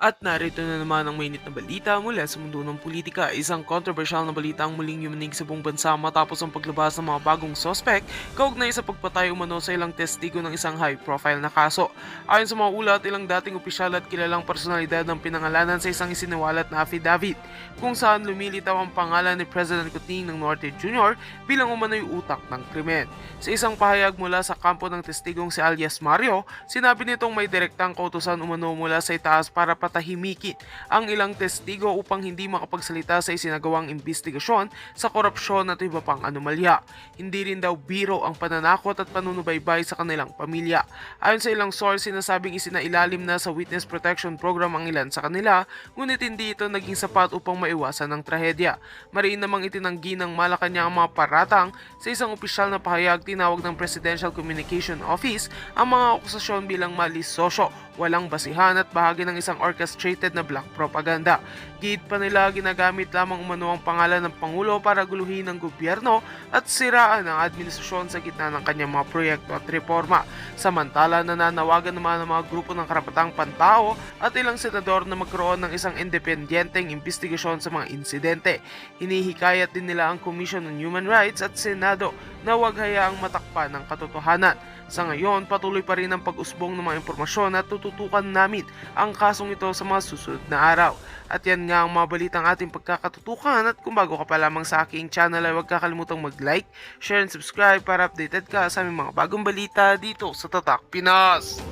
At narito na naman ang mainit na balita mula sa mundo ng politika. Isang controversial na balita ang muling yumanig sa buong bansa matapos ang paglabas ng mga bagong sospek kaugnay sa pagpatay umano sa ilang testigo ng isang high-profile na kaso. Ayon sa mga ulat, ilang dating opisyal at kilalang personalidad ang pinangalanan sa isang isiniwalat na affidavit kung saan lumilitaw ang pangalan ni President Coting ng Norte Jr. bilang umano'y utak ng krimen. Sa isang pahayag mula sa kampo ng testigong si alias Mario, sinabi nitong may direktang kautusan umano mula sa itaas para patahimikin ang ilang testigo upang hindi makapagsalita sa isinagawang imbestigasyon sa korupsyon at iba pang anomalya. Hindi rin daw biro ang pananakot at panunubaybay sa kanilang pamilya. Ayon sa ilang source, sinasabing isinailalim na sa Witness Protection Program ang ilan sa kanila, ngunit hindi ito naging sapat upang maiwasan ang trahedya. Mariin namang itinanggi ng Malacanang ang mga paratang sa isang opisyal na pahayag. Tinawag ng Presidential Communication Office ang mga akusasyon bilang malisosyo, walang basihan at bahagi ng isang orchestrated na black propaganda. Gid pa nila ginagamit lamang umano ang pangalan ng Pangulo para guluhin ang gobyerno at siraan ang administrasyon sa gitna ng kanyang mga proyekto at reforma. Samantala, nananawagan naman ang mga grupo ng karapatang pantao at ilang senador na magkaroon ng isang independyenteng investigasyon sa mga insidente. Hinihikayat din nila ang Commission on Human Rights at Senado na huwag hayaang matakpan ng katotohanan. Sa ngayon, patuloy pa rin ang pag-usbong ng mga impormasyon at tututukan namin ang kasong ito sa mga susunod na araw. At yan nga ang mga balitang ating pagkakatutukan, at kung bago ka pa lamang sa aking channel ay huwag kakalimutang mag-like, share and subscribe para updated ka sa aming mga bagong balita dito sa Tatak Pinas.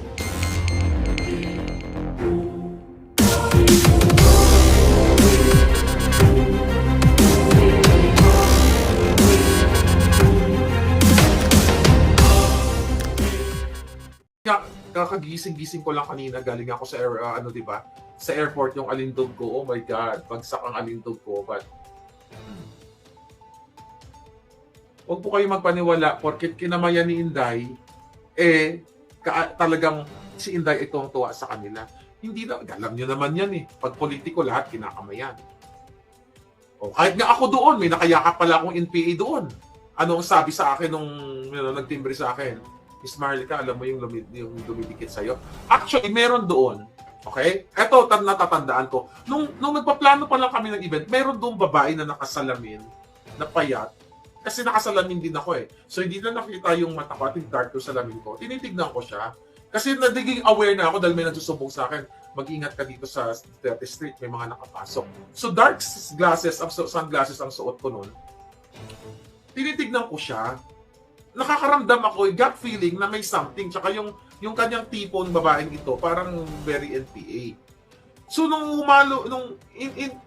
Kakagising-gising ko lang kanina, galing ako sa di ba? Sa airport yung alindog ko. Oh my God, bagsak ang alindog ko. But huwag po kayo magpaniwala porket kinamayan ni Inday, talagang si Inday ay tuwang-tuwa sa kanila. Hindi na, alam nyo naman yan eh. Pag politiko, lahat kinakamayan. O, kahit nga ako doon, may nakayakap pala akong NPA doon. Ano ang sabi sa akin nung nagtimbre sa akin? Miss Marlica, alam mo yung dumidikit sa'yo? Actually, meron doon. Okay? Eto, natatandaan ko. Nung nagpaplano pa lang kami ng event, meron doon babae na nakasalamin, na payat. Kasi nakasalamin din ako eh. So, hindi na nakita yung mata ko at yung dark yung salamin ko. Tinitignan ko siya. Kasi nagiging aware na ako dahil may nagsusubong sa akin. Mag-ingat ka dito sa 30th Street, may mga nakapasok. So, dark glasses, sunglasses ang suot ko noon. Tinitignan ko siya. Nakakaramdam ako, gut feeling na may something. Tsaka yung kanyang tipo ng babaeng ito, parang very NPA. So,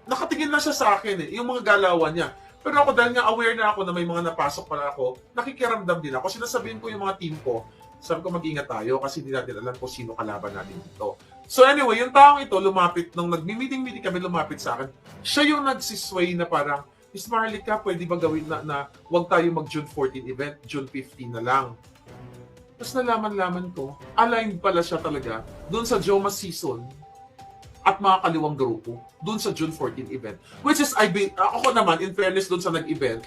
nakatingin na siya sa akin yung mga galawan niya. Pero ako, dahil nga aware na ako na may mga napasok pala ako, nakikiramdam din ako. Sinasabihin ko yung mga team ko, sabi ko mag-ingat tayo kasi hindi natin alam kung sino kalaban natin dito. So anyway, yung taong ito lumapit, nung nagmi-meeting kami, lumapit sa akin, siya yung nagsisway na parang, Miss Marlica, pwede ba gawin na huwag tayo mag-June 14 event, June 15 na lang. Tapos nalaman-laman ko, aligned pala siya talaga doon sa Joma season at mga kaliwang grupo doon sa June 14 event. Which is, ako naman, in fairness doon sa nag-event,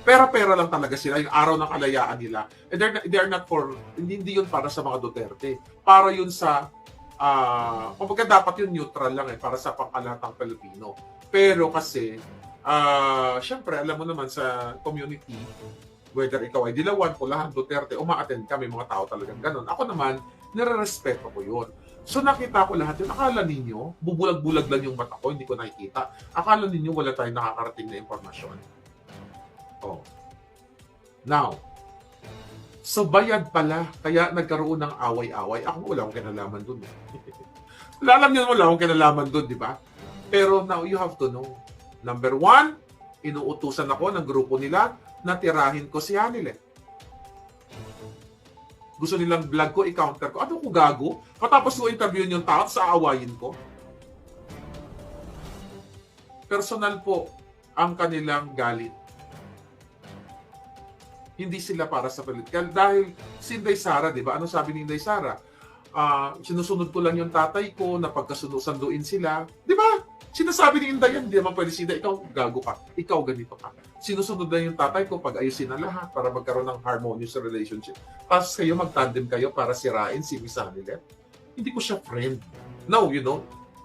pera-pera lang talaga sila, yung araw ng kalayaan nila. And they're not for, hindi yun para sa mga Duterte. Para yun sa, kumbaga dapat yun neutral lang para sa pangkalatang Pilipino. Pero kasi, syempre, alam mo naman sa community, whether ikaw ay Dilawan, Pulahan, Duterte, uma-attend kami, mga tao talagang ganun. Ako naman, nire-respeto ko yun. So nakita ko lahat yun. Akala ninyo, bubulag-bulag lang yung mata ko, hindi ko nakikita. Akala ninyo wala tayong nakakarating na impormasyon. Oh. Now, so bayad pala, kaya nagkaroon ng away-away. Ako wala akong kinalaman dun. Alam nyo, wala akong kinalaman dun, di ba? Pero now, you have to know. Number 1, inuutusan ako ng grupo nila na tirahin ko si Hanilet. Gusto nilang vlog ko, i-counter ko. Ano ko gago? Patapos ko interview yung tao sa aawayin ko. Personal po ang kanilang galit. Hindi sila para sa political. Dahil si Inday Sara, di ba? Ano sabi ni Inday Sara? Sinusunod ko lang yung tatay ko, napagkasunduin sila. Di ba? Sinasabi ni Inday yan, hindi naman pwede si Inday, ikaw gago ka, ikaw ganito ka. Sinusunod lang yung tatay ko pag ayusin na lahat para magkaroon ng harmonious relationship. Tapos kayo, magtandem kayo para sirain si Miss Hanilet. Hindi ko siya friend. No,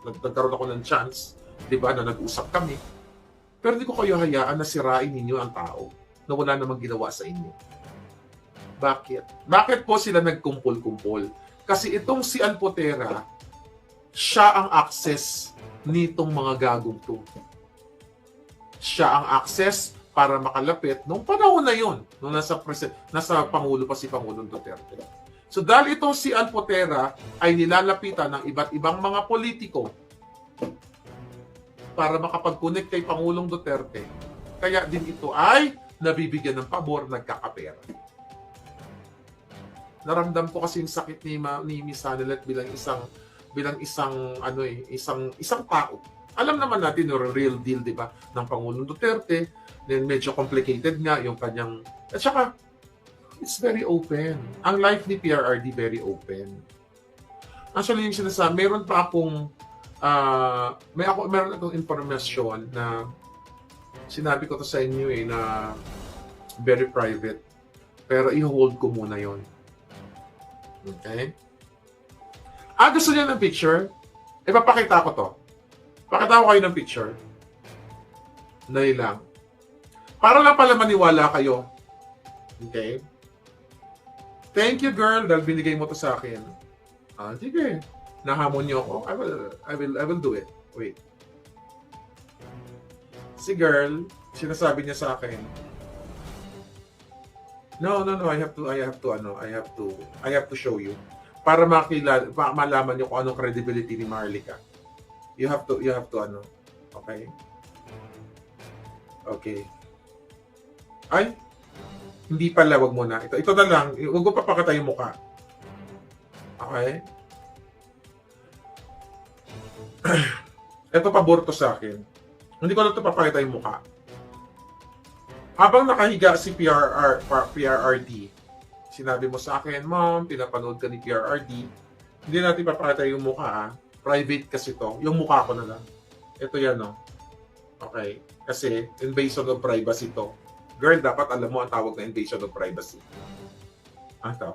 nagkaroon ako ng chance, di ba, na nag-usap kami. Pero hindi ko kayo hayaan na sirain ninyo ang tao na wala namang ginawa sa inyo. Bakit? Bakit po sila nagkumpul-kumpul? Kasi itong si Alpotera, siya ang access nitong mga gagong to. Siya ang access para makalapit nung panahon na yon, nung nasa Pangulo pa si Pangulong Duterte. So dahil itong si Alpotera ay nilalapitan ng iba't ibang mga politiko para makapag-connect kay Pangulong Duterte, kaya din ito ay nabibigyan ng pabor, nagkakapera. Naramdam ko kasi yung sakit ni Miss Hanelet bilang isang tao. Alam naman natin yung real deal, di ba, ng Pangulong Duterte. Then medyo complicated nga yung kanyang... At saka, it's very open. Ang life ni PRRD, very open. Actually, yung sinasabi, meron akong informasyon na sinabi ko to sa inyo na very private. Pero i-hold ko muna yon. Okay? Gusto niya ng picture? Ipapakita ko to. Pakita ko kayo ng picture. Dahil lang. Para lang pala maniwala kayo. Okay? Thank you, girl, dahil binigay mo to sa akin. Sige. Nahamon niyo ako. I will do it. Wait. Si girl, sinasabi niya sa akin, No, I have to show you. Para malaman niyo kung anong credibility ni Marlica. You have to okay? Okay. Ay, hindi pala, wag mo na. Ito na lang, wag mo papakita yung mukha. Okay? Ito pabor to sa akin. Hindi ko na ito papakita yung mukha. Habang nakahiga si PRRD, sinabi mo sa akin, Mom, pinapanood ka ni PRRD, hindi natin papakita yung mukha, private kasi to. Yung mukha ko na lang. Ito yan, no? Okay. Kasi, invasion of privacy to. Girl, dapat alam mo ang tawag na invasion of privacy. Ito.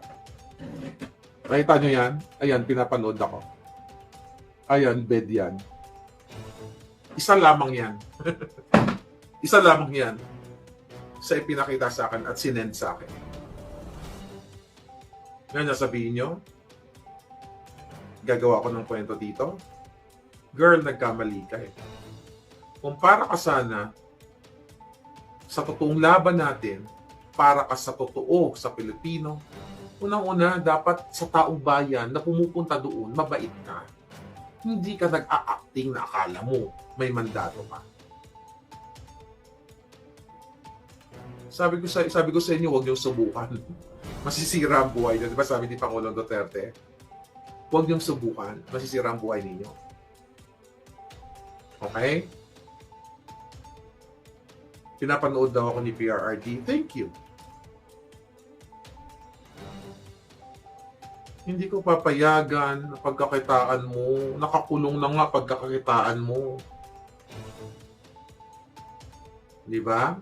Nakita nyo yan? Ayan, pinapanood ako. Ayan, bed yan. Isa lamang yan. Isa lamang yan sa ipinakita sa akin at sinend sa akin. Ngayon, nasabihin nyo, gagawa ko ng kwento dito. Girl, nagkamali ka eh. Kung para ka sana sa totoong laban natin, para ka sa totoo sa Pilipino, unang-una, dapat sa taong bayan na pumupunta doon, mabait ka. Hindi ka nag-a-acting na akala mo may mandato ka. Sabi ko sa inyo, huwag niyong subukan. Masisira ang buhay niyo. Di ba sabi ni Pangulong Duterte? Huwag niyong subukan. Masisira ang buhay ninyo. Okay? Pinapanood daw ako ni PRRD. Thank you. Hindi ko papayagan na pagkakitaan mo. Nakakulong na nga pagkakitaan mo. Di ba?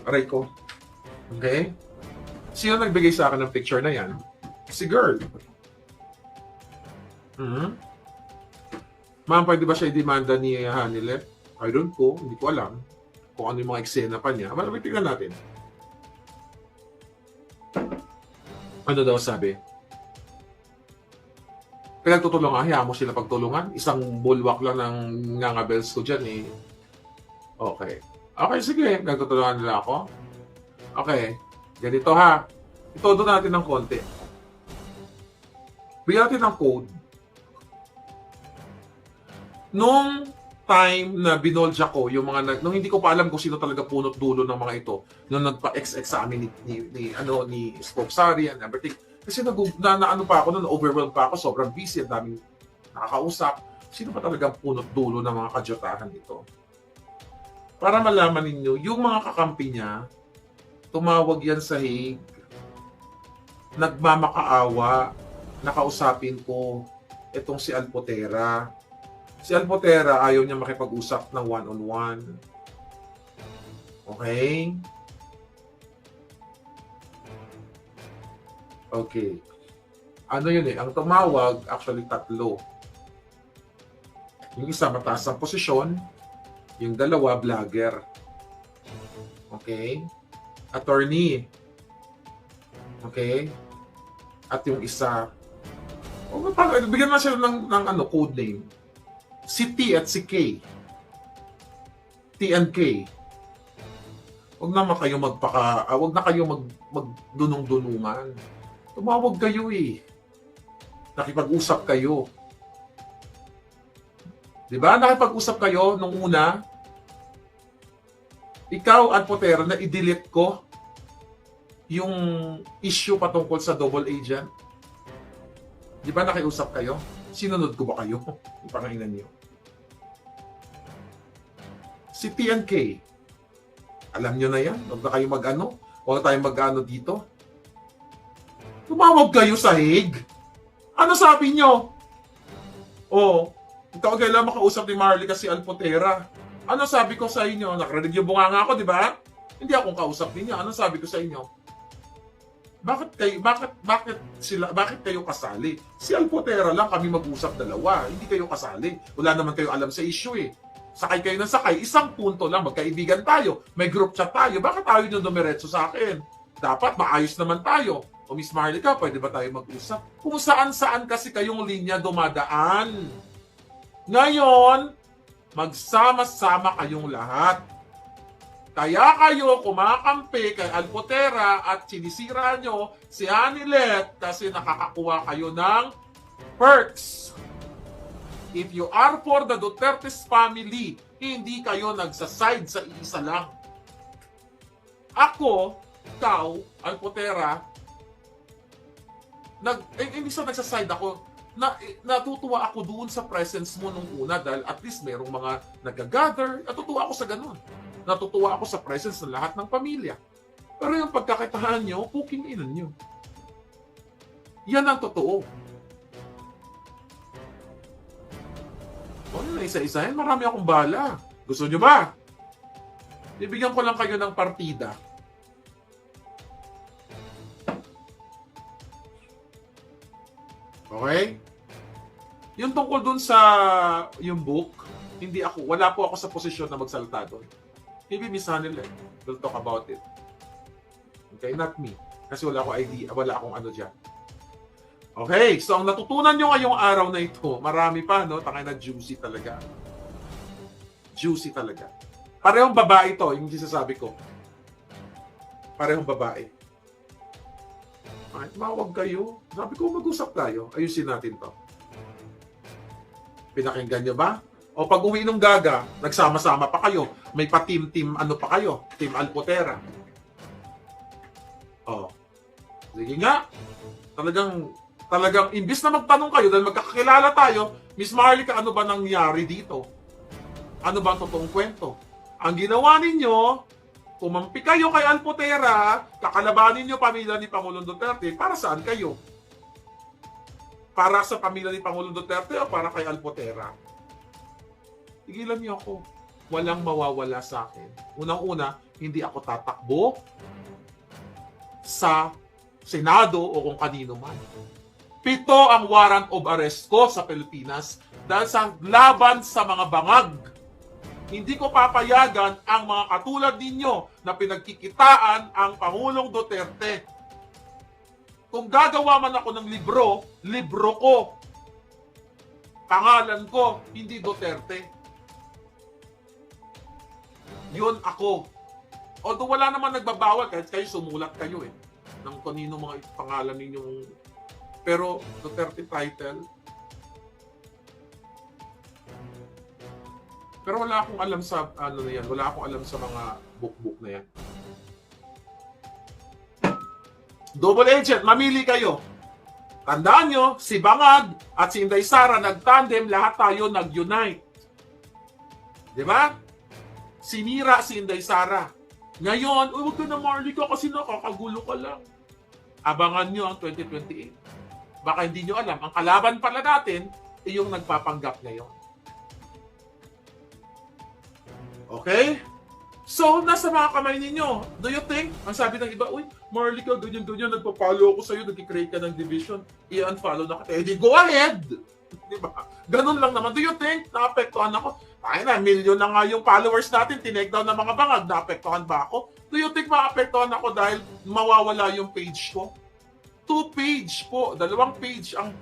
Aray ko. Okay? Sino nagbigay sa akin ng picture na yan? Si girl. Ma'am, pwede ba siya i-demanda ni Hanelet? I don't know. Hindi ko alam kung ano yung mga eksena pa niya. Well, tingnan natin. Ano daw sabi? Pinagtutulungan, hayaan mo sila pagtulungan. Isang bulwak lang ng ngangabels ko dyan eh. Okay. Okay, sige. Nagtutulungan nila ako. Okay. Ganito ha. Itodo natin ng konti. Bigyan natin ng code. Nung time na binolja ko yung nung hindi ko pa alam kung sino talaga punot dulo ng mga ito, nung nagpa-XX sa amin ni Spoke Sari and everything. Kasi ano pa ako, overwhelmed pa ako, sobrang busy, ang daming nakakausap. Sino pa talagang punot dulo ng mga kadyotahan nito? Para malaman ninyo, yung mga kakampi niya, tumawag yan sa Hague, nagmamakaawa, nakausapin ko itong si Alpotera. Si Alpotera, ayaw niya makipag-usap ng one-on-one. Okay? Okay. Ano yun eh? Ang tumawag, actually tatlo. Yung isa mataas ang posisyon, yung dalawa vlogger. Okay? Attorney. Okay? At yung isa, bigyan na sila ng code name. Si T at si K. T and K. Huwag naman kayo huwag na kayo magdunong-dunungan. Tumawag kayo eh. Nakipag-usap kayo. Di ba? Nakipag-usap kayo nung una. Ikaw, Alpotera, na i-delete ko yung issue patungkol sa double agent. Di ba nakiusap kayo? Sinunod ko ba kayo? Yung pangahinan niyo. Si T&K, alam nyo na yan. Huwag na kayo mag-ano. Huwag na tayong mag-ano dito. Tumawag kayo sa Hague. Ano sabi nyo? Oh, ikaw kailan makausap ni Marley kasi Alpotera. Ano sabi ko sa inyo? Nakarinig yung bunganga ako, di ba? Hindi akong kausap ninyo. Ano sabi ko sa inyo? Bakit kayo kasali? Si Alpotera lang kami mag-usap dalawa. Hindi kayo kasali. Wala naman kayo alam sa issue eh. Sakay kayo ng sakay. Isang punto lang. Magkaibigan tayo. May group chat tayo. Bakit tayo nyo dumiretso sa akin? Dapat maayos naman tayo. O Miss Marley ka, pwede ba tayo mag-usap? Kung saan-saan kasi kayong linya dumadaan. Ngayon, magsama-sama kayong lahat. Kaya kayo kumakampi kay Alpotera at sinisira nyo si Anilet kasi nakakakuha kayo ng perks. If you are for the Duterte's family, hindi kayo nagsaside sa isa lang. Ako, ikaw, Alpotera, hindi sa nagsaside ako, natutuwa ako doon sa presence mo nung una dahil at least merong mga nag-gather. Natutuwa ako sa ganun. Natutuwa ako sa presence ng lahat ng pamilya. Pero yung pagkakitahan nyo, puking inan nyo. Yan ang totoo. O, yun, isa-isahin, marami akong bala. Gusto nyo ba? Bibigyan ko lang kayo ng partida. Okay? Yung tungkol dun sa yung book, wala po ako sa posisyon na magsalita doon. Maybe Miss Hanel will talk about it. Okay, not me. Kasi wala akong idea, wala akong ano dyan. Okay, so ang natutunan nyo ngayong araw na ito, marami pa, no? Takay na juicy talaga. Juicy talaga. Parehong babae to, yung sinasabi ko. Parehong babae. Ay, tumawag kayo. Sabi ko, mag-usap tayo. Ayusin natin to. Pinakinggan nyo ba? O pag uwi ng Gaga, nagsama-sama pa kayo. May pa-team, ano pa kayo? Team Alpotera. O. Sige nga. Talagang, imbis na magtanong kayo dahil magkakilala tayo, Miss Marley, ano ba nangyari dito? Ano ba ang totoong kwento? Ang ginawa ninyo, kumampi kayo kay Alpotera, kakalabanin nyo pamilya ni Pangulong Duterte, para saan kayo? Para sa pamilya ni Pangulong Duterte o para kay Alpotera? Tigilan niyo ako. Walang mawawala sa akin. Unang-una, hindi ako tatakbo sa Senado o kung kanino man. 7 ang warrant of arrest ko sa Pilipinas dahil sa laban sa mga bangag. Hindi ko papayagan ang mga katulad ninyo na pinagkikitaan ang Pangulong Duterte. Kung gagawa man ako ng libro ko. Pangalan ko, hindi Duterte. Yun ako. Although wala naman nagbabawal, kahit kayo sumulat kayo ng kanino mga pangalan ninyong. Pero Duterte title. Pero wala akong alam sa ano na yan. Wala akong alam sa mga book na yan. Double agent, mamili kayo. Tandaan nyo, si Bangag at si Inday Sara nagtandem, lahat tayo nag-unite. Di ba? Sinira si Inday Sara. Ngayon, huwag ka na Marley ka kasi nakakagulo ka lang. Abangan nyo ang 2028. Baka hindi nyo alam, ang kalaban pala natin ay yung nagpapanggap ngayon. Okay? So, nasa mga kamay ninyo. Do you think, ang sabi ng iba, uy, Marley ka, ganyan-ganyan, nagpa-follow ako sa'yo, nag-create ka ng division, i-unfollow na kita. Eh, di go ahead! Di ba? Ganun lang naman. Do you think naapektuhan ako? Ay na, million na nga yung followers natin, tinake down ng mga bangag, naapektuhan ba ako? Do you think maapektuhan ako dahil mawawala yung page ko? 2 page po, 2 page ang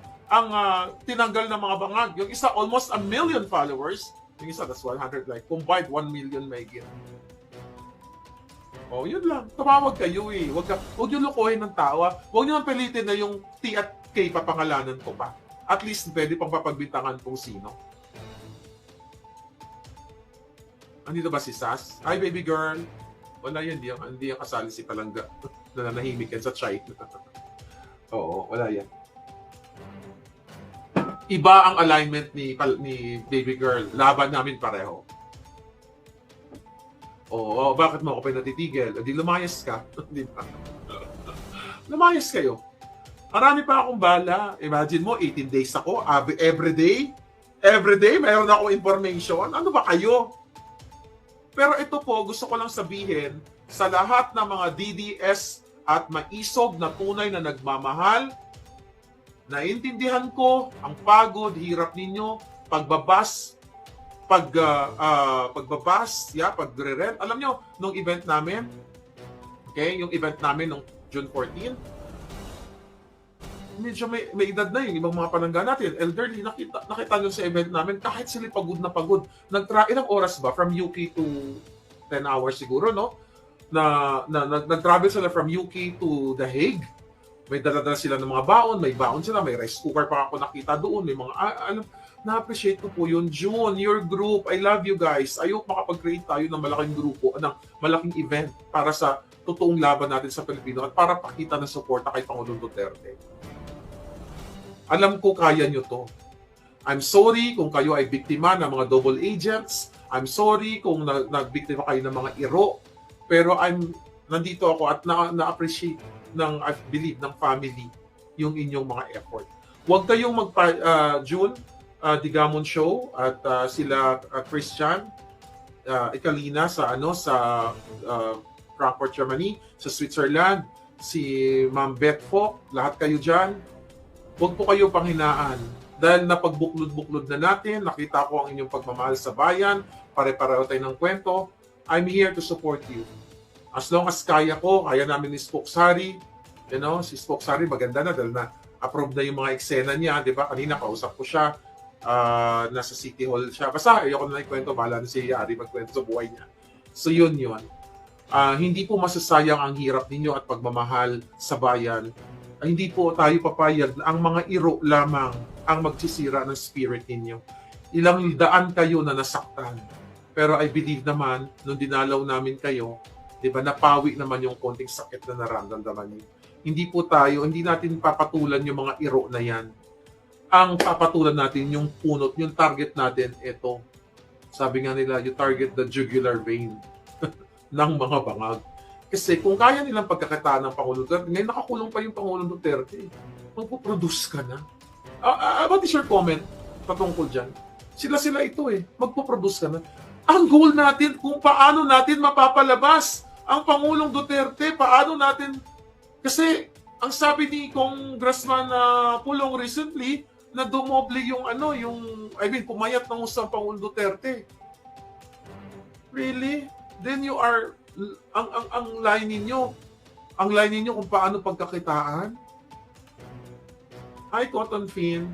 tinanggal ng mga bangag. Yung isa, almost 1 million followers. Yung isa, that's 100 like. Combined, 1 million may get. Oh, yun lang. Tumawag kayo eh. Huwag yung lukuhin ng tao. Huwag nyo nang pilitin na yung T at K papangalanan ko pa. At least pwede pang papagbintangan kung sino. Andito ba si Sas? Hi, baby girl. Wala yan, hindi yan kasali si Palangga. Nananahimik yan sa chai. Oo, wala yan. Iba ang alignment ni baby girl. Laban namin pareho. Oo, bakit mo ako pinatitigil? Di lumayas ka. Di ba? Lumayas kayo. Marami pa akong bala. Imagine mo, 18 days ako. Every day, mayroon ako information. Ano ba kayo? Pero ito po, gusto ko lang sabihin, sa lahat ng mga DDS at maisog na tunay na nagmamahal, naintindihan ko ang pagod, hirap ninyo, pagbabas, pagre-rent. Alam nyo, nung event namin, okay, yung event namin nung June 14, medyo may edad na yung ibang mga palangga natin. Elderly, nakita nyo sa event namin, kahit sila pagod na pagod. Ilang oras ba? From UK to 10 hours siguro, no? Nag-travel sila from UK to The Hague. May dala-dala sila ng mga baon, may baon sila, may rice cooker pa ako nakita doon, may mga, na-appreciate ko po yun. June, your group, I love you guys. Ayok makapag-create tayo ng malaking grupo, ng malaking event para sa totoong laban natin sa Pilipino at para pakita ng suporta kay Pangulong Duterte. Alam ko kaya nyo to. I'm sorry kung kayo ay biktima ng mga double agents. I'm sorry kung nagbiktima kayo ng mga iro. Pero nandito ako at na-appreciate I believe, ng family yung inyong mga effort. Huwag kayong June, Digamon Show at sila Christian, Ikalina sa Frankfurt, Germany, sa Switzerland, si Ma'am Beth Fok, lahat kayo dyan. Huwag po kayo panghinaan dahil napagbuklod-buklod na natin, nakita ko ang inyong pagmamahal sa bayan, pare-pareho tayo ng kwento. I'm here to support you. As long as kaya ko, kaya namin ni Spokesari, si Spokesari maganda na dahil na-approve na yung mga eksena niya, di ba? Kanina kausap ko siya, nasa City Hall siya. Basta ayoko na ikwento, bahala na si Yari magkwento sa buhay niya. So yun. Hindi po masasayang ang hirap ninyo at pagmamahal sa bayan. Hindi po tayo papayag na ang mga iro lamang ang magsisira ng spirit ninyo. Ilang daan kayo na nasaktan. Pero I believe naman, nung dinalaw namin kayo, di ba, napawi naman yung konting sakit na nararamdaman niyo. Hindi natin papatulan yung mga iro na yan. Ang papatulan natin yung punot, yung target natin, ito. Sabi nga nila, you target the jugular vein ng mga bangag. Kasi kung kaya nilang pagkakitaan ng Pangulong Duterte, ngayon nakakulong pa yung Pangulong Duterte, magpo-produce ka na. What is your comment patungkol dyan? Sila ito magpo-produce ka na. Ang goal natin, kung paano natin mapapalabas ang Pangulong Duterte, paano natin, kasi ang sabi ni Congressman Pulong recently, na dumoble yung pumayat ng usang Pangulong Duterte. Really? Then you are, ang line ninyo kung paano pagkakitaan. Hi, Cotton Fin.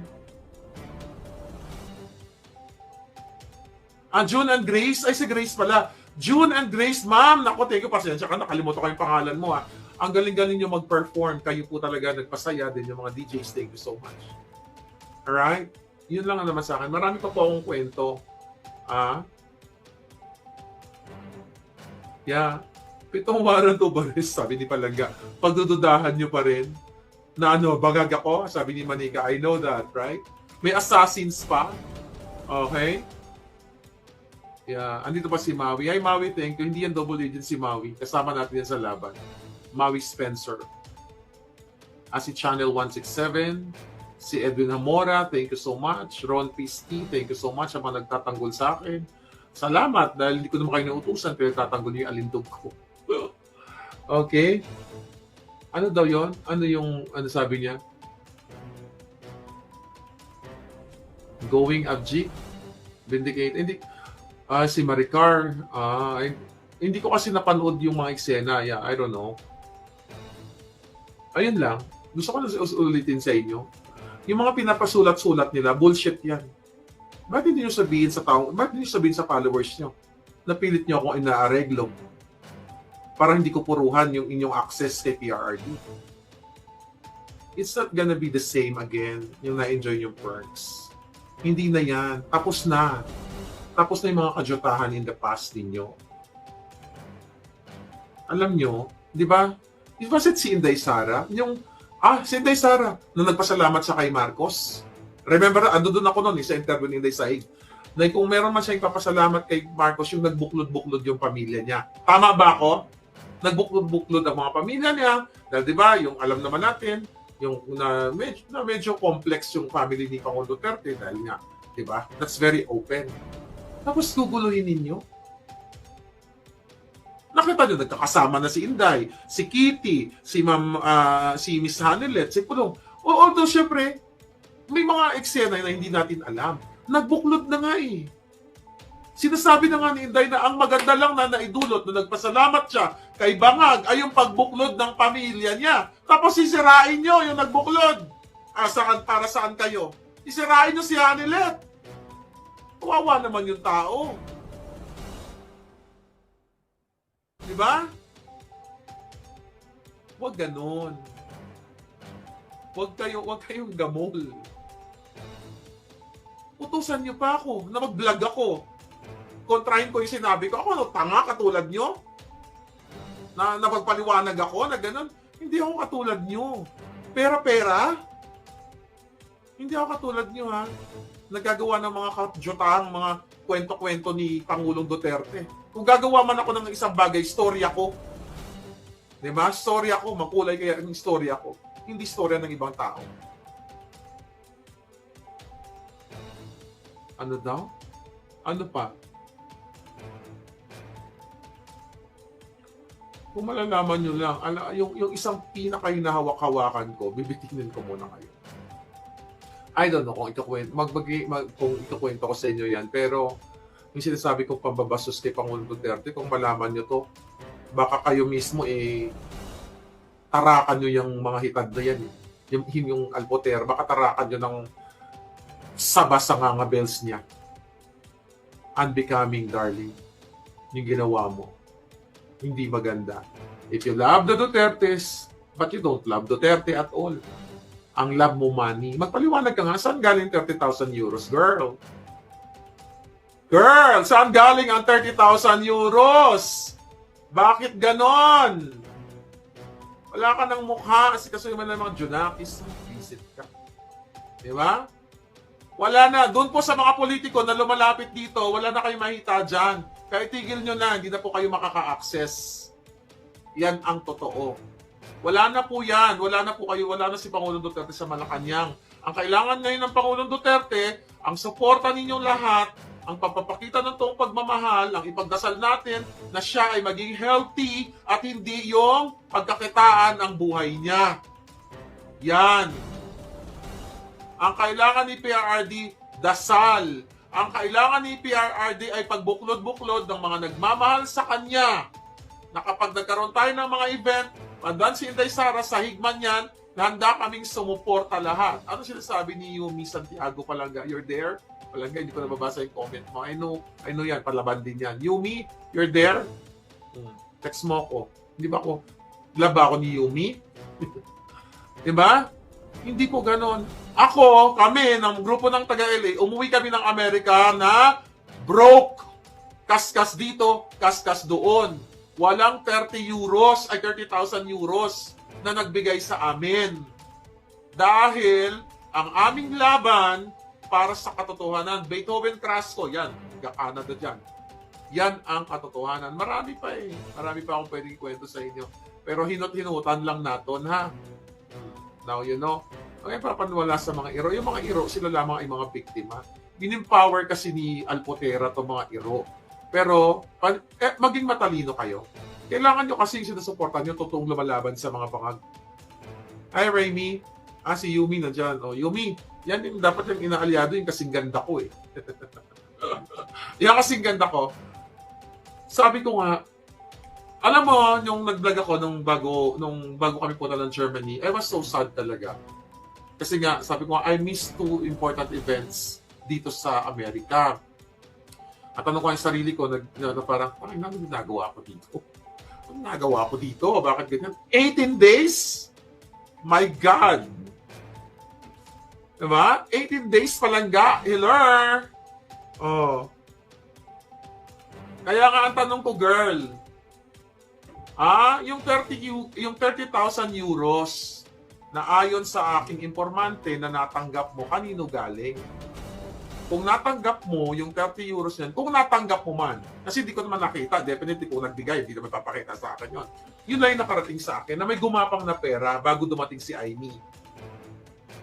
June and Grace. Ay, si Grace pala. June and Grace, ma'am. Naku, thank you. Pasensya ka. Nakalimutan ko yung pangalan mo. Ang galing-galing nyo mag-perform. Kayo po talaga nagpasaya din yung mga DJs. Thank you so much. Alright? Yun lang naman sa akin. Marami pa po akong kwento. Yeah. 7 waran to baris, sabi ni Palangga. Pagdududahan nyo pa rin na bagag ako, sabi ni Manika. I know that, right? May assassins pa. Okay? Yeah. Andito pa si Maui. Hi, Maui, thank you. Hindi yan double agent si Maui. Kasama natin yan sa laban. Maui Spencer. Si Channel 167. Si Edwin Hamora, thank you so much. Ron Pisti, thank you so much sa mga nagtatanggol sa akin. Salamat dahil hindi ko naman kayo nautusan pero tatanggol niyo yung alindog ko. Okay? Ano daw yon? Ano sabi niya? Going Abji, Vindicate. Hindi, si Maricar, hindi ko kasi napanood yung mga eksena. Yeah, I don't know. Ayun lang. Gusto ko na ulitin sa inyo. Yung mga pinapasulat-sulat nila, bullshit yan. Bakit hindi nyo sabihin sa tao, bakit hindi nyo sabihin sa followers nyo? Napilit nyo akong inaareglo para hindi ko puruhan yung inyong access kay PRRD. It's not gonna be the same again, yung na-enjoy yung perks. Hindi na yan. Tapos na. Tapos na yung mga kajotahan in the past ninyo. Alam nyo, di ba? Di ba si Inday Sara? Si Inday Sara, nung nagpasalamat siya kay Marcos. Remember, ando doon ako noon sa interview ni Inday Saig. Na kung meron man siya ipapasalamat kay Marcos, yung nagbuklod-buklod yung pamilya niya. Tama ba ako? Nagbuklod-buklod ang mga pamilya niya. Dahil di ba, yung alam naman natin, yung na medyo complex yung family ni Pangulong Duterte dahil nga, di ba? That's very open. Tapos guguluhin ninyo. Nakita nyo, nagkakasama na si Inday, si Kitty, si Miss Hanelet, si Pulong. Although, syempre, may mga eksena na hindi natin alam. Nagbuklod na nga eh. Sinasabi na nga ni Inday na ang maganda lang na naidulot na nagpasalamat siya kay Bangag ay yung pagbuklod ng pamilya niya. Tapos sisirain nyo yung nagbuklod. Para saan kayo? Isirain nyo si Hanelet. Kawawa naman yung tao. Diba? Huwag ganon. Huwag kayong gamol. Utusan niyo pa ako na mag-vlog ako. Kontrahin ko yung sinabi ko. Ako, tanga katulad nyo? Na napagpaliwanag ako na ganon? Hindi ako katulad nyo. Pera-pera? Hindi ako katulad nyo, ha? Nagagawa ng mga katjotang, mga kwento-kwento ni Pangulong Duterte. Kung gagawa man ako ng isang bagay, storya ko. Diba? Storya ko, makulay kaya ang storya ko. Hindi storya ng ibang tao. Ano daw? Ano pa? Kung malalaman nyo lang, yung isang pinaka-hinahawak-hawakan ko, bibitinin ko muna kayo. I don't know kung ikukwento ko sa inyo yan, pero yung sinasabi kong pambabastos kay Pangulong Duterte, kung malaman nyo to, baka kayo mismo tarakan nyo yung mga hitad na yan. Yung alpoter, baka tarakan nyo ng saba sa ngangabels niya. Unbecoming, darling. Yung ginawa mo. Hindi maganda. If you love the Dutertes, but you don't love Duterte at all. Ang love mo money. Magpaliwanag ka nga, saan galing 30,000 euros, girl? Girl, saan galing ang 30,000 euros? Bakit ganon? Wala ka ng mukha kasi kasuyo man ng mga Junakis. Visit ka. Di ba? Wala na. Doon po sa mga politiko na lumalapit dito, wala na kayo mahita dyan. Kaya tigil nyo na, hindi na po kayo makaka-access. Yan ang totoo. Wala na po yan. Wala na po kayo. Wala na si Pangulong Duterte sa Malacanang. Ang kailangan ngayon ng Pangulong Duterte, ang suporta ninyong lahat, ang pagpapakita ng toong pagmamahal, ang ipagdasal natin na siya ay maging healthy at hindi yung pagkakitaan ang buhay niya. Yan. Ang kailangan ni PRRD, dasal. Ang kailangan ni PRRD ay pagbuklod-buklod ng mga nagmamahal sa kanya. Na kapag nagkaroon tayo ng mga event, mandan si Inday Sara sa higman yan, handa kaming sumuporta lahat. Ano sinasabi ni Yumi Santiago Palanga? You're there? Palanga, hindi ko nababasa yung comment mo. I know yan, palaban din yan. Yumi, you're there? Text mo ko. Hindi ba ako, laba ako ni Yumi? Diba? Hindi po ganon. Kami, ng grupo ng taga-LA, umuwi kami ng Amerika na broke. Kaskas dito, kaskas doon. Walang 30,000 euros na nagbigay sa amin. Dahil ang aming laban para sa katotohanan, Beethoven Crasco, yan, Canada dyan. Yan ang katotohanan. Marami pa eh. Marami pa akong pwedeng kwento sa inyo. Pero hinot-hinutan lang natin, ha? Now, you know, ang ipapanwala sa mga iro, yung mga iro, sila lamang ay mga biktima. Binempower kasi ni Alpotera to mga iro. Pero, maging matalino kayo. Kailangan nyo kasi sinusuportan nyo totoong lumalaban sa mga bangag. Hi, Raimi. Si Yumi nandyan. Yumi, Yan yung dapat yung inaalyado, yung kasing ganda ko eh. Yung kasing ganda ko, sabi ko nga, alam mo, yung nag-vlog ako nung bago kami punta ng Germany, I was so sad talaga. Kasi nga, sabi ko nga, I missed 2 important events dito sa Amerika. At tanong ko ang sarili ko, parang, ano ginagawa ko dito? Ano ginagawa ko dito? Bakit ganyan? 18 days? My God! Diba? 18 days palangga. Hello! Oh. Kaya nga ang tanong ko, girl, yung 30,000 euros na ayon sa aking informante na natanggap mo, kanino galing? Kung natanggap mo yung 30 euros yan, kung natanggap mo man, kasi di ko naman nakita, definitely kung nagbigay, hindi naman papakita sa akin yun. Yun lang yung nakarating sa akin na may gumapang na pera bago dumating si Aimee.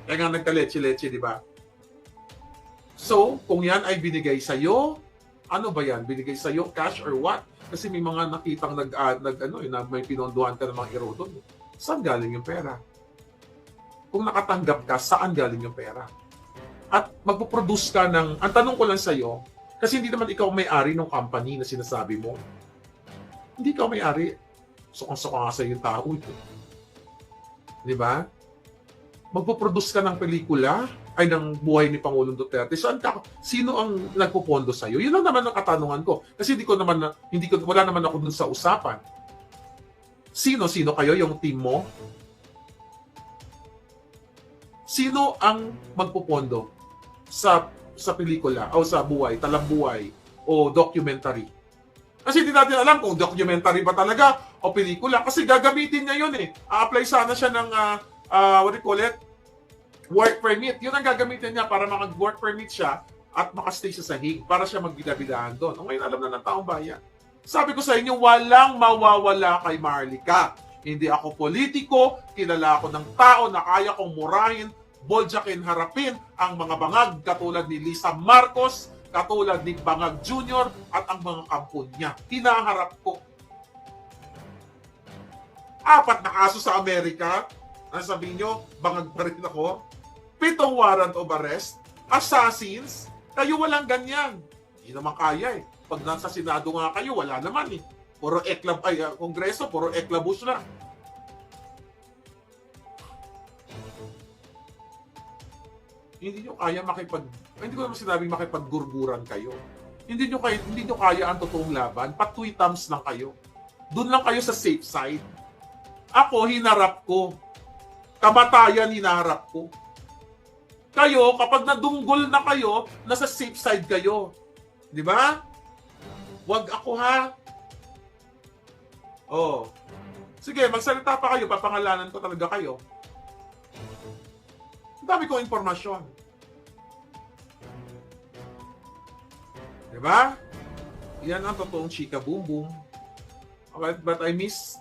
Kaya nga nagka-leche-leche, di ba? So, kung yan ay binigay sa'yo, ano ba yan? Binigay sa'yo, cash or what? Kasi may mga nakitang may pinondohan ka ng mga iro doon. Saan galing yung pera? Kung nakatanggap ka, saan galing yung pera? At magpo-produce ka ng, ang tanong ko lang sa'yo, kasi hindi naman ikaw may-ari ng company na sinasabi mo. Hindi ikaw may-ari. Sukang-suka nga sa'yo yung tao. Di ba? Magpo-produce ka ng pelikula ay ng buhay ni Pangulong Duterte. Sino ang nagpopondo sa iyo? Yun lang naman ang katanungan ko. Kasi wala naman ako dun sa usapan. Sino kayo yung team mo? Sino ang magpopondo sa pelikula o sa buhay, talambuhay o documentary? Kasi hindi natin alam kung documentary ba talaga o pelikula kasi gagamitin niya yun eh. A-apply sana siya ng what do you call it? Work permit. Yun ang gagamitin niya para mag-work permit siya at makastay siya sa Hague para siya magbidabidahan doon. O ngayon alam na ng taong bayan. Sabi ko sa inyo, walang mawawala kay Maharlika. Hindi ako politiko, kilala ako ng tao na kaya kong murahin, boljakin, harapin ang mga bangag katulad ni Lisa Marcos, katulad ni Bangag Jr. at ang mga kampon niya. Hinaharap ko. 4 na kaso sa Amerika. Ang sabihin nyo, bangag pa rin ako. 7 warrant of arrest. Assassins. Kayo walang ganyan. Hindi naman kaya eh. Pag nasa Senado nga kayo, wala naman eh. Puro Kongreso, puro eklabus na. Hindi nyo kaya hindi ko naman sinabing makipaggurguran kayo. Hindi nyo kaya ang totoong laban. Patwitams lang kayo. Doon lang kayo sa safe side. Ako, hinarap ko. Kamatayan, hinaharap ko. Kayo, kapag nadunggol na kayo, nasa safe side kayo. Di ba? Wag ako ha. Oh. Sige, magsalita pa kayo, papangalanan ko talaga kayo. Ang dami kong impormasyon. Di ba? Yan ang totoong chika boom boom. Okay, but I miss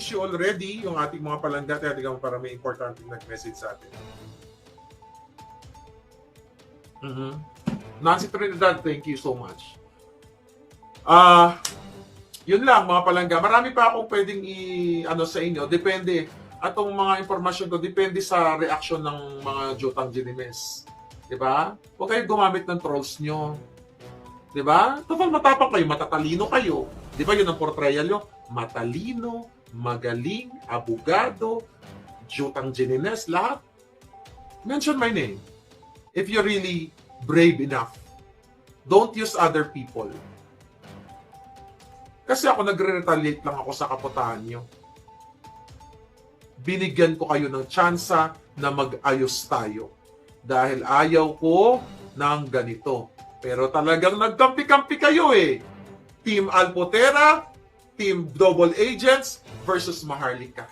you already, yung ating mga palangga, kaya para may importante nag-message sa atin. Nancy Trinidad, thank you so much. Yun lang, mga palangga. Marami pa akong pwedeng sa inyo. Depende. Atong mga impormasyon ko, depende sa reaction ng mga Jotang Ginimes. Diba? Huwag kayo gumamit ng trolls nyo. Diba? Total matapang kayo, matatalino kayo. Diba yun ang portrayal nyo? Matalino, magaling, abogado, Jotang Ginimes, lahat. Mention my name. If you're really brave enough. Don't use other people. Kasi ako nagre-retaliate lang ako sa kaputahan nyo. Binigyan ko kayo ng tsansa na mag-ayos tayo. Dahil ayaw ko ng ganito. Pero talagang nagkampi-kampi kayo eh. Team Alpotera, Team Double Agents versus Maharlika.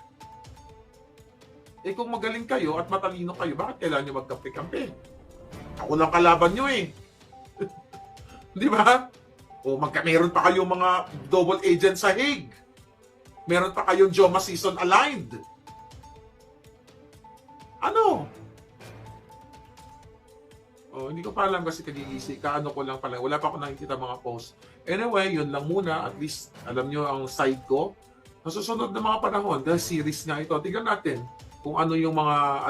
Eh kung magaling kayo at matalino kayo, bakit kailangan nyo magkampi-kampi? Ako lang kalaban nyo eh. Di ba? O meron pa kayong mga double agent sa Hague. Meron pa kayong Joma season aligned. Ano? Hindi ko pa alam kasi kagigisi. Kaano ko lang pala. Wala pa ako nakikita mga post. Anyway, yun lang muna. At least, alam nyo ang side ko. Sa susunod na mga panahon, dahil series nga ito, tignan natin kung ano yung mga